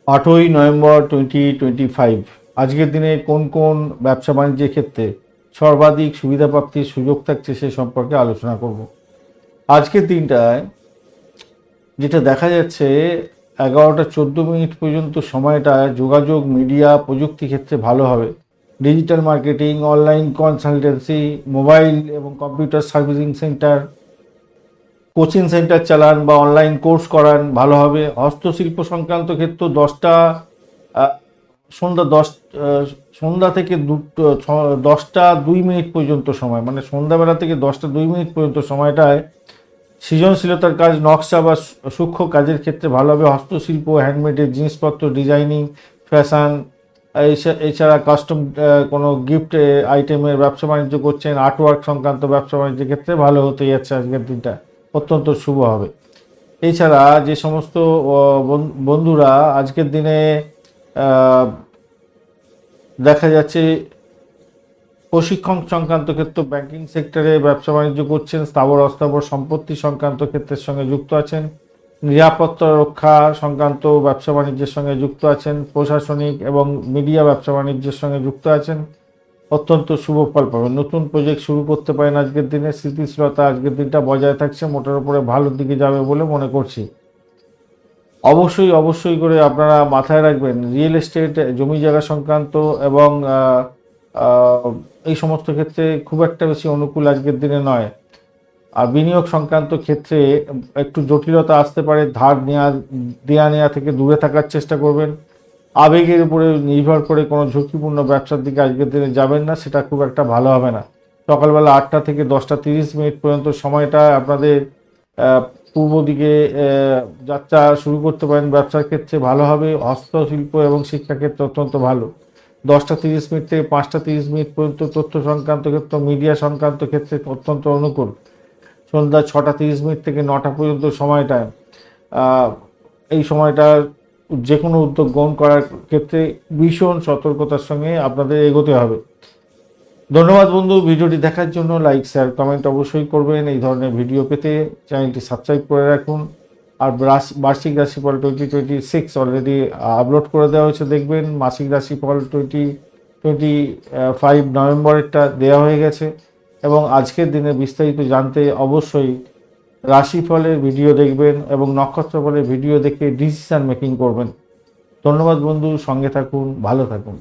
8ই November 2025। আজকের দিনে কোন কোন ব্যবসা বাণিজ্যের ক্ষেত্রে সর্বাধিক সুবিধা প্রাপ্তির সুযোগ থাকছে সে সম্পর্কে আলোচনা করব। আজকের দিনটায় যেটা দেখা যাচ্ছে, 11টা 14 মিনিট পর্যন্ত সময়টা যোগাযোগ, মিডিয়া, প্রযুক্তি ক্ষেত্রে ভালো হবে। Digital marketing, online consultancy, mobile এবং computer servicing centre, coaching centre চালান বা অনলাইন কোর্স করান, ভালো হবে। হস্তশিল্প সংক্রান্ত ক্ষেত্র 10টা সন্ধ্যা 10 সন্ধ্যা থেকে 10টা 2 মিনিট পর্যন্ত সময়, মানে সন্ধ্যাবেলা থেকে 10টা 2 মিনিট পর্যন্ত সময়টায় সৃজনশীলতার কাজ, নকশা বা সূক্ষ্ম কাজের ক্ষেত্রে ভালো হবে। হস্তশিল্প, হ্যান্ডমেডের জিনিসপত্র, ডিজাইনিং, ফ্যাশন, এছাড়া কাস্টম কোনো গিফট আইটেমের ব্যবসা বাণিজ্য করছেন, আর্টওয়ার্ক সংক্রান্ত ব্যবসা বাণিজ্যের ক্ষেত্রে ভালো হতে যাচ্ছে। আজকের দিনটা অত্যন্ত শুভ হবে। এছাড়া যে সমস্ত বন্ধুরা আজকের দিনে দেখা যাচ্ছে প্রশিক্ষণ সংক্রান্ত ক্ষেত্র, ব্যাংকিং সেক্টরে ব্যবসা বাণিজ্য করছেন, স্থাবর অস্থাবর সম্পত্তি সংক্রান্ত ক্ষেত্রের সঙ্গে যুক্ত আছেন, নিরাপত্তা রক্ষা সংক্রান্ত ব্যবসা বাণিজ্যের সঙ্গে যুক্ত আছেন, প্রশাসনিক এবং মিডিয়া ব্যবসা বাণিজ্যের সঙ্গে যুক্ত আছেন, অত্যন্ত শুভ ফল পাবেন। নতুন প্রজেক্ট শুরু করতে পারেন আজকের দিনে। স্থিতিশীলতা আজকের দিনটা বজায় থাকছে, মোটের উপরে ভালোর দিকে যাবে বলে মনে করছি। অবশ্যই করে আপনারা মাথায় রাখবেন, রিয়েল এস্টেট, জমি জায়গা সংক্রান্ত এবং এই সমস্ত ক্ষেত্রে খুব একটা বেশি অনুকূল আজকের দিনে নয়। আর বিনিয়োগ সংক্রান্ত ক্ষেত্রে একটু জটিলতা আসতে পারে। ধার দেয়া নেওয়া থেকে দূরে থাকার চেষ্টা করবেন। আবেগের উপরে নির্ভর করে কোনো ঝুঁকিপূর্ণ ব্যবসার দিকে আজকের দিনে যাবেন না, সেটা খুব একটা ভালো হবে না। সকালবেলা 8টা থেকে 10টা 30 মিনিট পর্যন্ত সময়টা আপনাদের পূর্ব দিকে যাত্রা শুরু করতে পারেন, ব্যবসার ক্ষেত্রে ভালো হবে। হস্তশিল্প এবং শিক্ষাক্ষেত্রে অত্যন্ত ভালো। 10টা 30 মিনিট থেকে 5টা 30 মিনিট পর্যন্ত তথ্য সংক্রান্ত ক্ষেত্র, মিডিয়া সংক্রান্ত ক্ষেত্রে অত্যন্ত অনুকূল। সন্ধ্যা 6টা 30 মিনিট থেকে 9টা পর্যন্ত সময়টা, এই সময়টা যে কোনো উদ্যোগ গ্রহণ করার ক্ষেত্রে ভীষণ সতর্কতার সঙ্গে আপনাদের এগোতে হবে। ধন্যবাদ বন্ধু, ভিডিওটি দেখার জন্য। লাইক, শেয়ার, কমেন্ট অবশ্যই করবেন। এই ধরনের ভিডিও পেতে চ্যানেলটি সাবস্ক্রাইব করে রাখুন। আর বার্ষিক রাশিফল 2026 অলরেডি আপলোড করে দেওয়া হয়েছে, দেখবেন। মাসিক রাশিফল 2025 নভেম্বরেরটা দেওয়া হয়ে গেছে। এবং আজকের দিনে বিস্তারিত জানতে অবশ্যই রাশিফলের ভিডিও দেখবেন এবং নক্ষত্রফলের ভিডিও দেখে ডিসিশন মেকিং করবেন। ধন্যবাদ বন্ধু, সঙ্গে থাকুন, ভালো থাকুন।